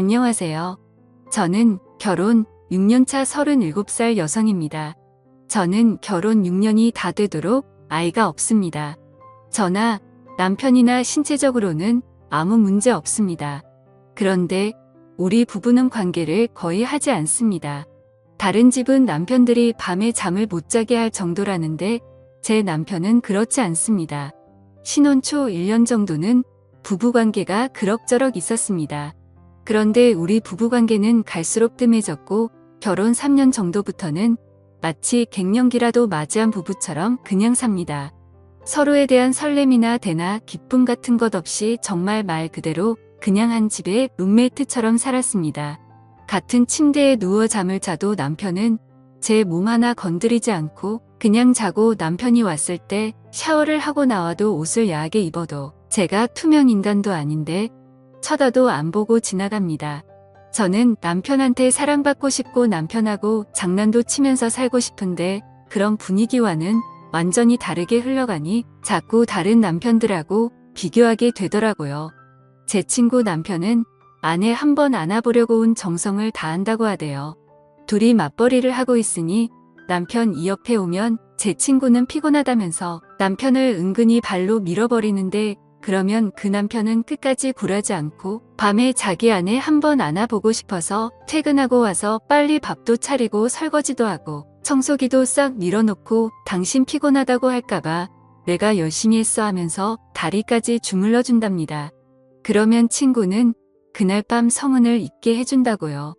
안녕하세요. 저는 결혼 6년차 37살 여성입니다. 저는 결혼 6년이 다 되도록 아이가 없습니다. 저나 남편이나 신체적으로는 아무 문제 없습니다. 그런데 우리 부부는 관계를 거의 하지 않습니다. 다른 집은 남편들이 밤에 잠을 못 자게 할 정도라는데 제 남편은 그렇지 않습니다. 신혼 초 1년 정도는 부부관계가 그럭저럭 있었습니다. 그런데 우리 부부관계는 갈수록 뜸해졌고 결혼 3년 정도부터는 마치 갱년기라도 맞이한 부부처럼 그냥 삽니다. 서로에 대한 설렘이나 대나 기쁨 같은 것 없이 정말 말 그대로 그냥 한 집의 룸메이트처럼 살았습니다. 같은 침대에 누워 잠을 자도 남편은 제 몸 하나 건드리지 않고 그냥 자고 남편이 왔을 때 샤워를 하고 나와도 옷을 야하게 입어도 제가 투명 인간도 아닌데 쳐다도 안 보고 지나갑니다. 저는 남편한테 사랑받고 싶고 남편하고 장난도 치면서 살고 싶은데 그런 분위기와는 완전히 다르게 흘러가니 자꾸 다른 남편들하고 비교하게 되더라고요. 제 친구 남편은 아내 한 번 안아보려고 온 정성을 다한다고 하대요. 둘이 맞벌이를 하고 있으니 남편 이 옆에 오면 제 친구는 피곤하다면서 남편을 은근히 발로 밀어버리는데 그러면 그 남편은 끝까지 굴하지 않고 밤에 자기 아내 한 번 안아보고 싶어서 퇴근하고 와서 빨리 밥도 차리고 설거지도 하고 청소기도 싹 밀어놓고 당신 피곤하다고 할까봐 내가 열심히 했어 하면서 다리까지 주물러 준답니다. 그러면 친구는 그날 밤 성은을 잊게 해준다고요.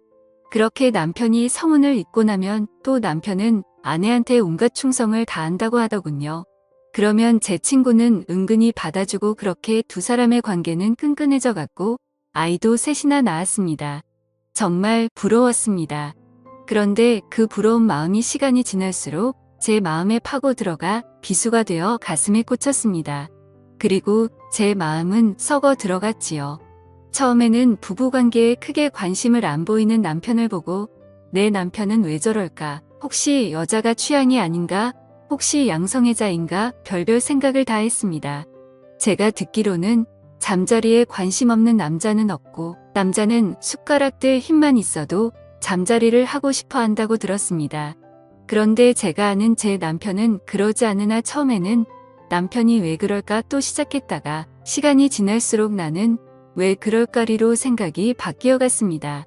그렇게 남편이 성은을 잊고 나면 또 남편은 아내한테 온갖 충성을 다한다고 하더군요. 그러면 제 친구는 은근히 받아주고 그렇게 두 사람의 관계는 끈끈해져 갔고 아이도 셋이나 낳았습니다. 정말 부러웠습니다. 그런데 그 부러운 마음이 시간이 지날수록 제 마음에 파고 들어가 비수가 되어 가슴에 꽂혔습니다. 그리고 제 마음은 썩어 들어갔지요. 처음에는 부부관계에 크게 관심을 안 보이는 남편을 보고 내 남편은 왜 저럴까? 혹시 여자가 취향이 아닌가? 혹시 양성애자인가? 별별 생각을 다 했습니다. 제가 듣기로는 잠자리에 관심 없는 남자는 없고 남자는 숟가락들 힘만 있어도 잠자리를 하고 싶어 한다고 들었습니다. 그런데 제가 아는 제 남편은 그러지 않으나 처음에는 남편이 왜 그럴까 또 시작했다가 시간이 지날수록 나는 왜 그럴까리로 생각이 바뀌어 갔습니다.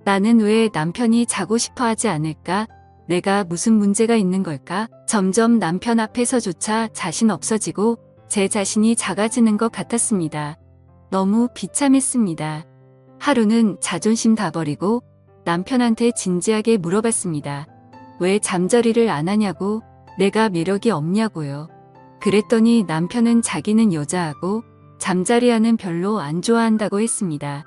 나는 왜 남편이 자고 싶어 하지 않을까? 내가 무슨 문제가 있는 걸까? 점점 남편 앞에서조차 자신 없어지고 제 자신이 작아지는 것 같았습니다. 너무 비참했습니다. 하루는 자존심 다 버리고 남편한테 진지하게 물어봤습니다. 왜 잠자리를 안 하냐고, 내가 매력이 없냐고요. 그랬더니 남편은 자기는 여자하고 잠자리하는 별로 안 좋아한다고 했습니다.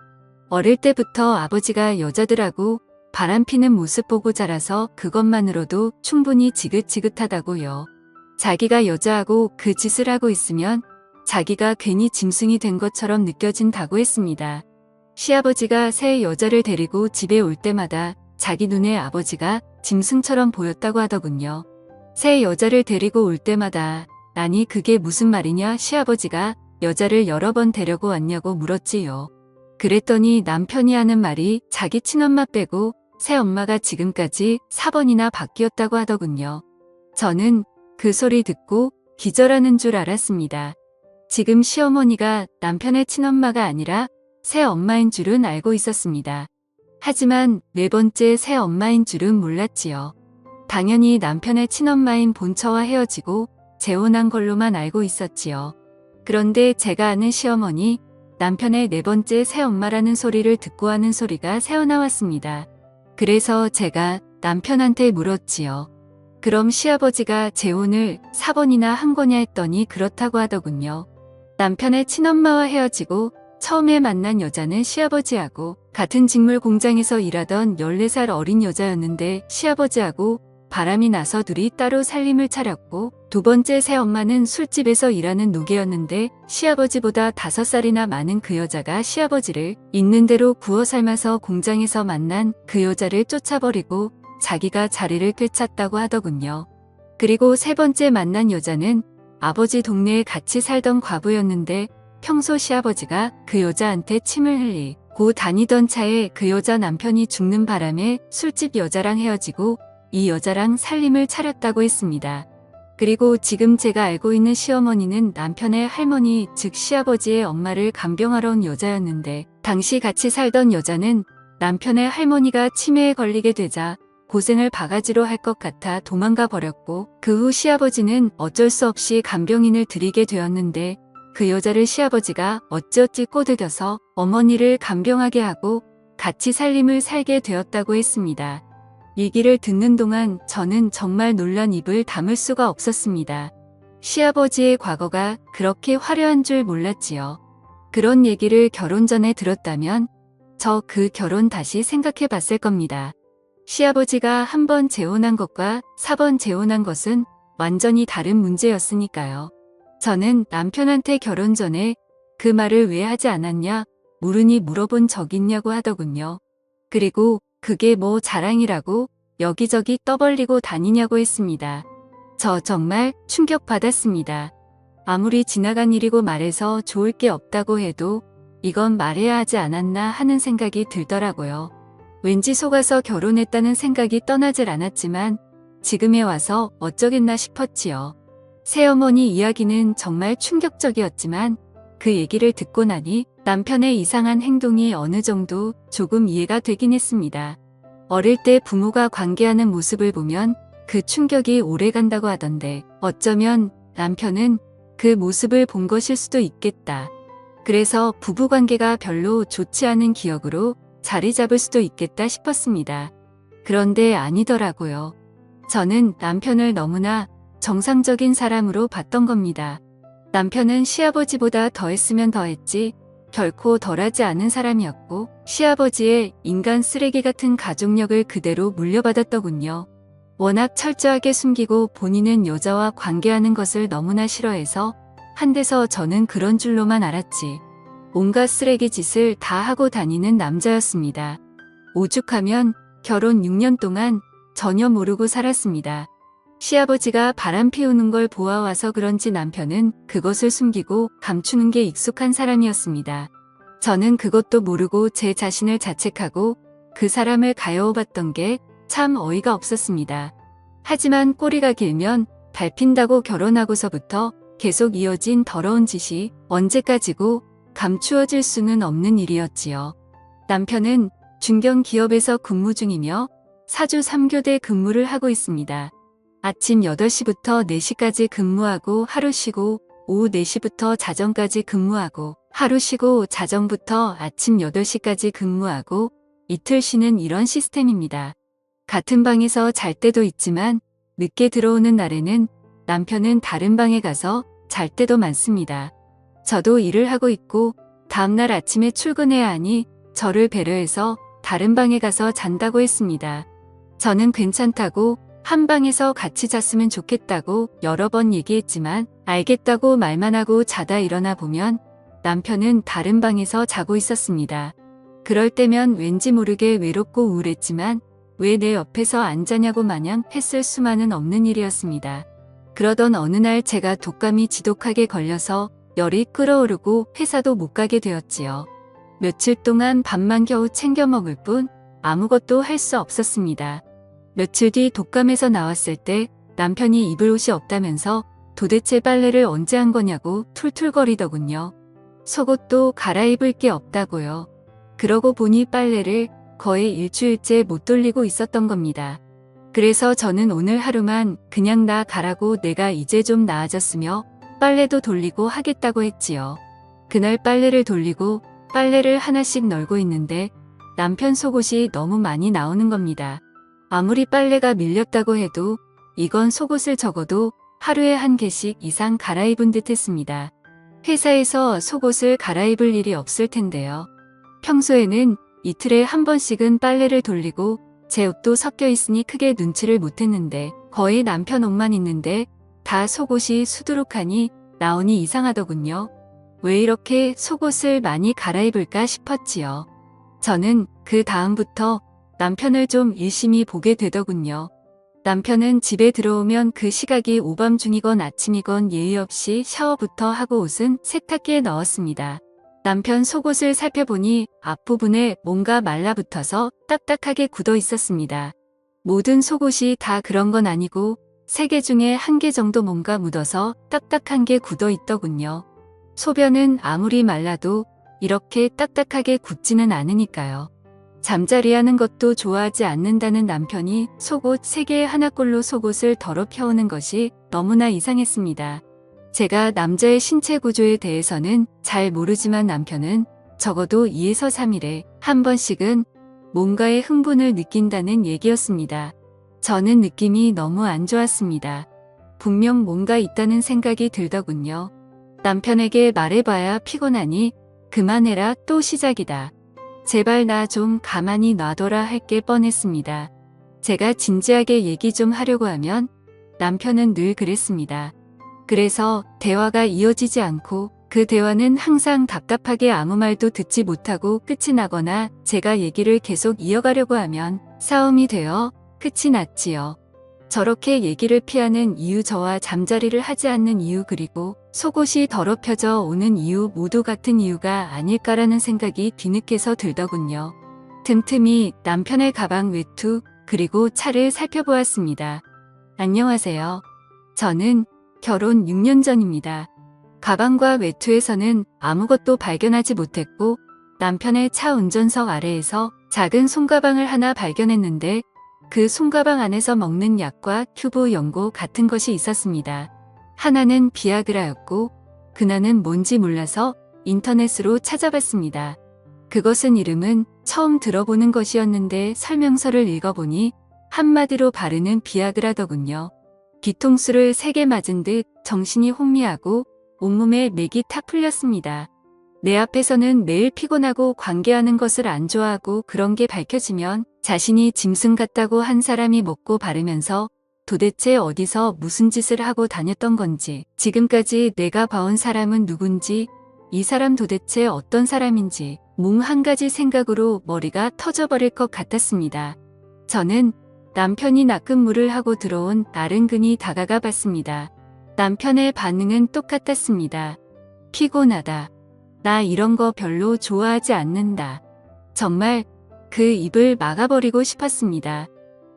어릴 때부터 아버지가 여자들하고 바람피는 모습 보고 자라서 그것만으로도 충분히 지긋지긋하다고요. 자기가 여자하고 그 짓을 하고 있으면 자기가 괜히 짐승이 된 것처럼 느껴진다고 했습니다. 시아버지가 새 여자를 데리고 집에 올 때마다 자기 눈에 아버지가 짐승처럼 보였다고 하더군요. 새 여자를 데리고 올 때마다 아니 그게 무슨 말이냐 시아버지가 여자를 여러 번 데려고 왔냐고 물었지요. 그랬더니 남편이 하는 말이 자기 친엄마 빼고 새엄마가 지금까지 4번이나 바뀌었다고 하더군요. 저는 그 소리 듣고 기절하는 줄 알았습니다. 지금 시어머니가 남편의 친엄마가 아니라 새엄마인 줄은 알고 있었습니다. 하지만 네 번째 새엄마인 줄은 몰랐지요. 당연히 남편의 친엄마인 본처와 헤어지고 재혼한 걸로만 알고 있었지요. 그런데 제가 아는 시어머니, 남편의 네 번째 새엄마라는 소리를 듣고 하는 소리가 새어나왔습니다. 그래서 제가 남편한테 물었지요. 그럼 시아버지가 재혼을 4번이나 한 거냐 했더니 그렇다고 하더군요. 남편의 친엄마와 헤어지고 처음에 만난 여자는 시아버지하고 같은 직물 공장에서 일하던 14살 어린 여자였는데 시아버지하고 바람이 나서 둘이 따로 살림을 차렸고 두 번째 새엄마는 술집에서 일하는 노개였는데 시아버지보다 5살이나 많은 그 여자가 시아버지를 있는 대로 구워 삶아서 공장에서 만난 그 여자를 쫓아버리고 자기가 자리를 꿰찼다고 하더군요. 그리고 세 번째 만난 여자는 아버지 동네에 같이 살던 과부였는데 평소 시아버지가 그 여자한테 침을 흘리고 고 다니던 차에 그 여자 남편이 죽는 바람에 술집 여자랑 헤어지고 이 여자랑 살림을 차렸다고 했습니다. 그리고 지금 제가 알고 있는 시어머니는 남편의 할머니, 즉 시아버지의 엄마를 간병하러 온 여자였는데 당시 같이 살던 여자는 남편의 할머니가 치매에 걸리게 되자 고생을 바가지로 할 것 같아 도망가 버렸고 그 후 시아버지는 어쩔 수 없이 간병인을 들이게 되었는데 그 여자를 시아버지가 어찌어찌 꼬드겨서 어머니를 간병하게 하고 같이 살림을 살게 되었다고 했습니다. 얘기를 듣는 동안 저는 정말 놀란 입을 다물 수가 없었습니다. 시아버지의 과거가 그렇게 화려한 줄 몰랐지요. 그런 얘기를 결혼 전에 들었다면 저 그 결혼 다시 생각해 봤을 겁니다. 시아버지가 한 번 재혼한 것과 4번 재혼한 것은 완전히 다른 문제였으니까요. 저는 남편한테 결혼 전에 그 말을 왜 하지 않았냐 물으니 물어본 적 있냐고 하더군요. 그리고 그게 뭐 자랑이라고 여기저기 떠벌리고 다니냐고 했습니다. 저 정말 충격받았습니다. 아무리 지나간 일이고 말해서 좋을 게 없다고 해도 이건 말해야 하지 않았나 하는 생각이 들더라고요. 왠지 속아서 결혼했다는 생각이 떠나질 않았지만 지금에 와서 어쩌겠나 싶었지요. 새어머니 이야기는 정말 충격적이었지만 그 얘기를 듣고 나니 남편의 이상한 행동이 어느 정도 조금 이해가 되긴 했습니다. 어릴 때 부모가 관계하는 모습을 보면 그 충격이 오래 간다고 하던데 어쩌면 남편은 그 모습을 본 것일 수도 있겠다. 그래서 부부관계가 별로 좋지 않은 기억으로 자리 잡을 수도 있겠다 싶었습니다. 그런데 아니더라고요. 저는 남편을 너무나 정상적인 사람으로 봤던 겁니다. 남편은 시아버지보다 더했으면 더했지 결코 덜하지 않은 사람이었고 시아버지의 인간 쓰레기 같은 가족력을 그대로 물려받았더군요. 워낙 철저하게 숨기고 본인은 여자와 관계하는 것을 너무나 싫어해서 한데서 저는 그런 줄로만 알았지. 온갖 쓰레기 짓을 다 하고 다니는 남자였습니다. 오죽하면 결혼 6년 동안 전혀 모르고 살았습니다. 시아버지가 바람 피우는 걸 보아와서 그런지 남편은 그것을 숨기고 감추는 게 익숙한 사람이었습니다. 저는 그것도 모르고 제 자신을 자책하고 그 사람을 가여워봤던 게 참 어이가 없었습니다. 하지만 꼬리가 길면 밟힌다고 결혼하고서부터 계속 이어진 더러운 짓이 언제까지고 감추어질 수는 없는 일이었지요. 남편은 중견기업에서 근무 중이며 사주 3교대 근무를 하고 있습니다. 아침 8시부터 4시까지 근무하고 하루 쉬고 오후 4시부터 자정까지 근무하고 하루 쉬고 자정부터 아침 8시까지 근무하고 이틀 쉬는 이런 시스템입니다. 같은 방에서 잘 때도 있지만 늦게 들어오는 날에는 남편은 다른 방에 가서 잘 때도 많습니다. 저도 일을 하고 있고 다음날 아침에 출근해야 하니 저를 배려해서 다른 방에 가서 잔다고 했습니다. 저는 괜찮다고 한 방에서 같이 잤으면 좋겠다고 여러 번 얘기했지만 알겠다고 말만 하고 자다 일어나 보면 남편은 다른 방에서 자고 있었습니다. 그럴 때면 왠지 모르게 외롭고 우울했지만 왜 내 옆에서 안 자냐고 마냥 했을 수만은 없는 일이었습니다. 그러던 어느 날 제가 독감이 지독하게 걸려서 열이 끓어오르고 회사도 못 가게 되었지요. 며칠 동안 밥만 겨우 챙겨 먹을 뿐 아무것도 할 수 없었습니다. 며칠 뒤 독감에서 나왔을 때 남편이 입을 옷이 없다면서 도대체 빨래를 언제 한 거냐고 툴툴거리더군요. 속옷도 갈아입을 게 없다고요. 그러고 보니 빨래를 거의 일주일째 못 돌리고 있었던 겁니다. 그래서 저는 오늘 하루만 그냥 나 가라고 내가 이제 좀 나아졌으며 빨래도 돌리고 하겠다고 했지요. 그날 빨래를 돌리고 빨래를 하나씩 널고 있는데 남편 속옷이 너무 많이 나오는 겁니다. 아무리 빨래가 밀렸다고 해도 이건 속옷을 적어도 하루에 한 개씩 이상 갈아입은 듯 했습니다. 회사에서 속옷을 갈아입을 일이 없을 텐데요. 평소에는 이틀에 한 번씩은 빨래를 돌리고 제 옷도 섞여 있으니 크게 눈치를 못 했는데 거의 남편 옷만 있는데 다 속옷이 수두룩하니 나오니 이상하더군요. 왜 이렇게 속옷을 많이 갈아입을까 싶었지요. 저는 그 다음부터 남편을 좀 일심히 보게 되더군요. 남편은 집에 들어오면 그 시각이 오밤중이건 아침이건 예의 없이 샤워부터 하고 옷은 세탁기에 넣었습니다. 남편 속옷을 살펴보니 앞부분에 뭔가 말라붙어서 딱딱하게 굳어 있었습니다. 모든 속옷이 다 그런 건 아니고 3개 중에 1개 정도 뭔가 묻어서 딱딱한 게 굳어 있더군요. 소변은 아무리 말라도 이렇게 딱딱하게 굳지는 않으니까요. 잠자리하는 것도 좋아하지 않는다는 남편이 속옷 3개에 하나꼴로 속옷을 더럽혀오는 것이 너무나 이상했습니다. 제가 남자의 신체 구조에 대해서는 잘 모르지만 남편은 적어도 2에서 3일에 한 번씩은 뭔가에 흥분을 느낀다는 얘기였습니다. 저는 느낌이 너무 안 좋았습니다. 분명 뭔가 있다는 생각이 들더군요. 남편에게 말해봐야 피곤하니 그만해라 또 시작이다. 제발 나 좀 가만히 놔둬라 할 게 뻔했습니다. 제가 진지하게 얘기 좀 하려고 하면 남편은 늘 그랬습니다. 그래서 대화가 이어지지 않고 그 대화는 항상 답답하게 아무 말도 듣지 못하고 끝이 나거나 제가 얘기를 계속 이어가려고 하면 싸움이 되어 끝이 났지요. 저렇게 얘기를 피하는 이유, 저와 잠자리를 하지 않는 이유, 그리고 속옷이 더럽혀져 오는 이유 모두 같은 이유가 아닐까라는 생각이 뒤늦게서 들더군요. 틈틈이 남편의 가방, 외투, 그리고 차를 살펴보았습니다. 안녕하세요. 저는 결혼 6년 전입니다. 가방과 외투에서는 아무것도 발견하지 못했고 남편의 차 운전석 아래에서 작은 손가방을 하나 발견했는데 그 손가방 안에서 먹는 약과 큐브 연고 같은 것이 있었습니다. 하나는 비아그라였고 그나는 뭔지 몰라서 인터넷으로 찾아봤습니다. 그것은 이름은 처음 들어보는 것이었는데 설명서를 읽어보니 한마디로 바르는 비아그라더군요. 뒤통수를 3개 맞은 듯 정신이 혼미하고 온몸에 맥이 탁 풀렸습니다. 내 앞에서는 매일 피곤하고 관계하는 것을 안 좋아하고 그런 게 밝혀지면 자신이 짐승 같다고 한 사람이 먹고 바르면서 도대체 어디서 무슨 짓을 하고 다녔던 건지, 지금까지 내가 봐온 사람은 누군지, 이 사람 도대체 어떤 사람인지 몽 한 가지 생각으로 머리가 터져버릴 것 같았습니다. 저는 남편이 납근무를 하고 들어온 나른근히 다가가 봤습니다. 남편의 반응은 똑같았습니다. 피곤하다. 나 이런 거 별로 좋아하지 않는다. 정말 그 입을 막아버리고 싶었습니다.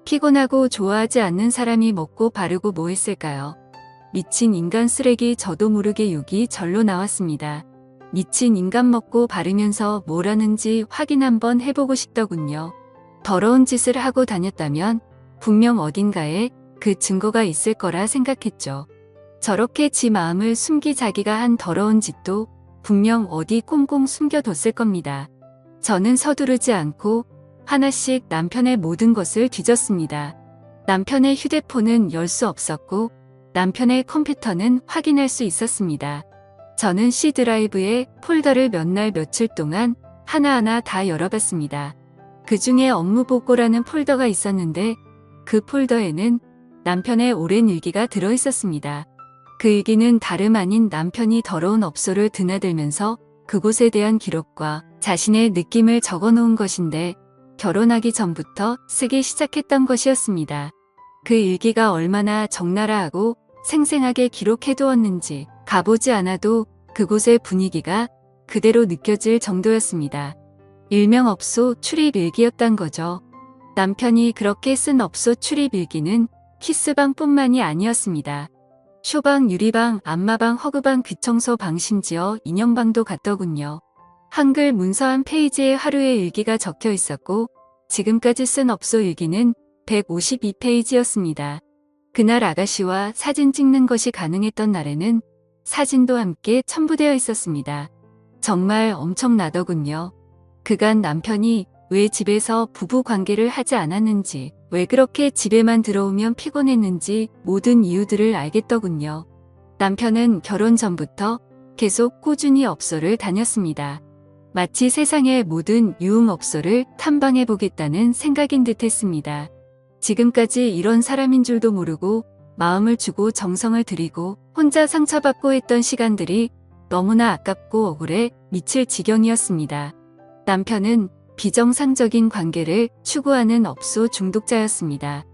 피곤하고 좋아하지 않는 사람이 먹고 바르고 뭐 했을까요? 미친 인간 쓰레기. 저도 모르게 욕이 절로 나왔습니다. 미친 인간 먹고 바르면서 뭘 하는지 확인 한번 해보고 싶더군요. 더러운 짓을 하고 다녔다면 분명 어딘가에 그 증거가 있을 거라 생각했죠. 저렇게 지 마음을 숨기 자기가 한 더러운 짓도 분명 어디 꽁꽁 숨겨뒀을 겁니다. 저는 서두르지 않고 하나씩 남편의 모든 것을 뒤졌습니다. 남편의 휴대폰은 열 수 없었고 남편의 컴퓨터는 확인할 수 있었습니다. 저는 C드라이브에 폴더를 몇 날 며칠 동안 하나하나 다 열어봤습니다. 그 중에 업무보고라는 폴더가 있었는데 그 폴더에는 남편의 오랜 일기가 들어있었습니다. 그 일기는 다름 아닌 남편이 더러운 업소를 드나들면서 그곳에 대한 기록과 자신의 느낌을 적어놓은 것인데 결혼하기 전부터 쓰기 시작했던 것이었습니다. 그 일기가 얼마나 적나라하고 생생하게 기록해두었는지 가보지 않아도 그곳의 분위기가 그대로 느껴질 정도였습니다. 일명 업소 출입 일기였단 거죠. 남편이 그렇게 쓴 업소 출입 일기는 키스방뿐만이 아니었습니다. 쇼방, 유리방, 안마방, 허그방, 귀청소방, 심지어 인형방도 갔더군요. 한글 문서 한 페이지에 하루의 일기가 적혀 있었고 지금까지 쓴 업소 일기는 152페이지였습니다. 그날 아가씨와 사진 찍는 것이 가능했던 날에는 사진도 함께 첨부되어 있었습니다. 정말 엄청나더군요. 그간 남편이 왜 집에서 부부 관계를 하지 않았는지, 왜 그렇게 집에만 들어오면 피곤했는지 모든 이유들을 알겠더군요. 남편은 결혼 전부터 계속 꾸준히 업소를 다녔습니다. 마치 세상의 모든 유흥업소를 탐방해보겠다는 생각인 듯 했습니다. 지금까지 이런 사람인 줄도 모르고 마음을 주고 정성을 들이고 혼자 상처받고 했던 시간들이 너무나 아깝고 억울해 미칠 지경이었습니다. 남편은 비정상적인 관계를 추구하는 업소 중독자였습니다.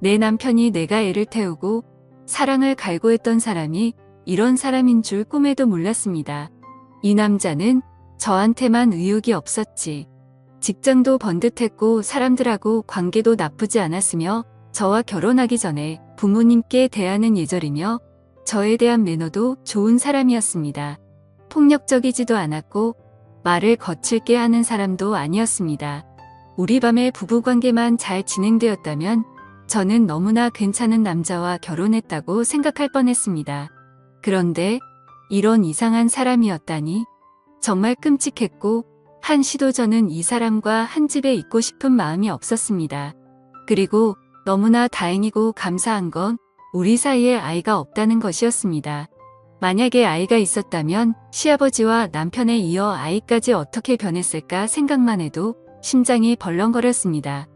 내 남편이 내가 애를 태우고 사랑을 갈구했던 사람이 이런 사람인 줄 꿈에도 몰랐습니다. 이 남자는 저한테만 의욕이 없었지. 직장도 번듯했고 사람들하고 관계도 나쁘지 않았으며 저와 결혼하기 전에 부모님께 대하는 예절이며 저에 대한 매너도 좋은 사람이었습니다. 폭력적이지도 않았고 말을 거칠게 하는 사람도 아니었습니다. 우리 밤의 부부관계만 잘 진행되었다면 저는 너무나 괜찮은 남자와 결혼했다고 생각할 뻔했습니다. 그런데 이런 이상한 사람이었다니 정말 끔찍했고 한시도 저는 이 사람과 한 집에 있고 싶은 마음이 없었습니다. 그리고 너무나 다행이고 감사한 건 우리 사이에 아이가 없다는 것이었습니다. 만약에 아이가 있었다면 시아버지와 남편에 이어 아이까지 어떻게 변했을까 생각만 해도 심장이 벌렁거렸습니다.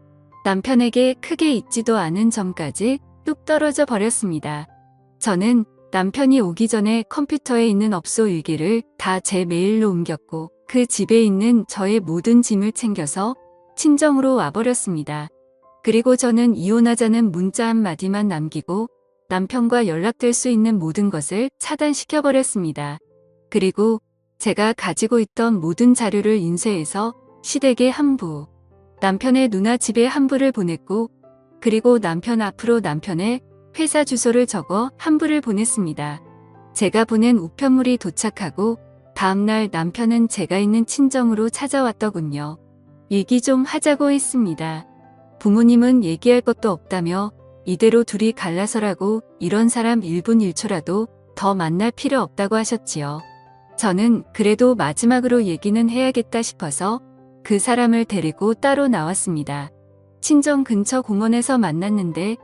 남편에게 크게 잊지도 않은 점까지 뚝 떨어져 버렸습니다. 저는 남편이 오기 전에 컴퓨터에 있는 업소 일기를 다 제 메일로 옮겼고 그 집에 있는 저의 모든 짐을 챙겨서 친정으로 와버렸습니다. 그리고 저는 이혼하자는 문자 한마디만 남기고 남편과 연락될 수 있는 모든 것을 차단시켜버렸습니다. 그리고 제가 가지고 있던 모든 자료를 인쇄해서 시댁에 한부, 남편의 누나 집에 한부를 보냈고 그리고 남편 앞으로 남편의 회사 주소를 적어 한부를 보냈습니다. 제가 보낸 우편물이 도착하고 다음날 남편은 제가 있는 친정으로 찾아왔더군요. 얘기 좀 하자고 했습니다. 부모님은 얘기할 것도 없다며 이대로 둘이 갈라서라고 이런 사람 1분 1초라도 더 만날 필요 없다고 하셨지요. 저는 그래도 마지막으로 얘기는 해야겠다 싶어서 그 사람을 데리고 따로 나왔습니다. 친정 근처 공원에서 만났는데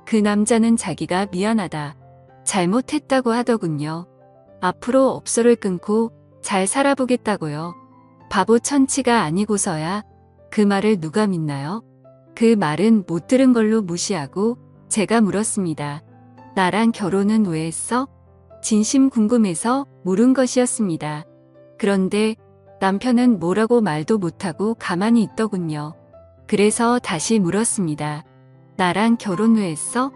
그 남자는 자기가 미안하다, 잘못했다고 하더군요. 앞으로 업소를 끊고 잘 살아보겠다고요. 바보 천치가 아니고서야 그 말을 누가 믿나요? 그 말은 못 들은 걸로 무시하고 제가 물었습니다. 나랑 결혼은 왜 했어? 진심 궁금해서 물은 것이었습니다. 그런데 남편은 뭐라고 말도 못하고 가만히 있더군요. 그래서 다시 물었습니다. 나랑 결혼 왜 했어?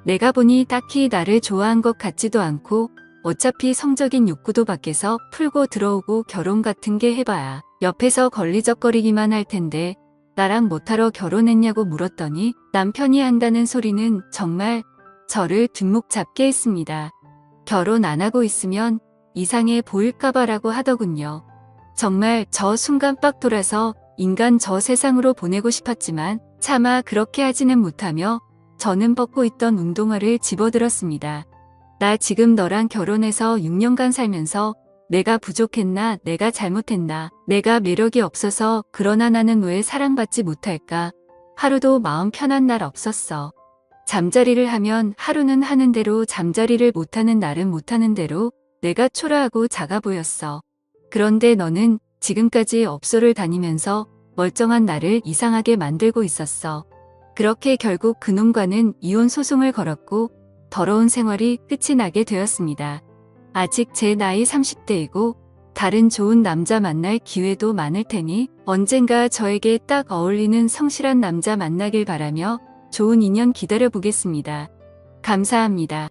내가 보니 딱히 나를 좋아한 것 같지도 않고 어차피 성적인 욕구도 밖에서 풀고 들어오고 결혼 같은 게 해봐야 옆에서 걸리적거리기만 할 텐데 나랑 못하러 결혼했냐고 물었더니 남편이 한다는 소리는 정말 저를 뒷목 잡게 했습니다. 결혼 안 하고 있으면 이상해 보일까봐라고 하더군요. 정말 저 순간 빡 돌아서 인간 저 세상으로 보내고 싶었지만 차마 그렇게 하지는 못하며 저는 벗고 있던 운동화를 집어들었습니다. 나 지금 너랑 결혼해서 6년간 살면서 내가 부족했나, 내가 잘못했나, 내가 매력이 없어서 그러나 나는 왜 사랑받지 못할까? 하루도 마음 편한 날 없었어. 잠자리를 하면 하루는 하는 대로 잠자리를 못하는 날은 못하는 대로 내가 초라하고 작아 보였어. 그런데 너는 지금까지 업소를 다니면서 멀쩡한 나를 이상하게 만들고 있었어. 그렇게 결국 그놈과는 이혼 소송을 걸었고 더러운 생활이 끝이 나게 되었습니다. 아직 제 나이 30대이고 다른 좋은 남자 만날 기회도 많을 테니 언젠가 저에게 딱 어울리는 성실한 남자 만나길 바라며 좋은 인연 기다려 보겠습니다. 감사합니다.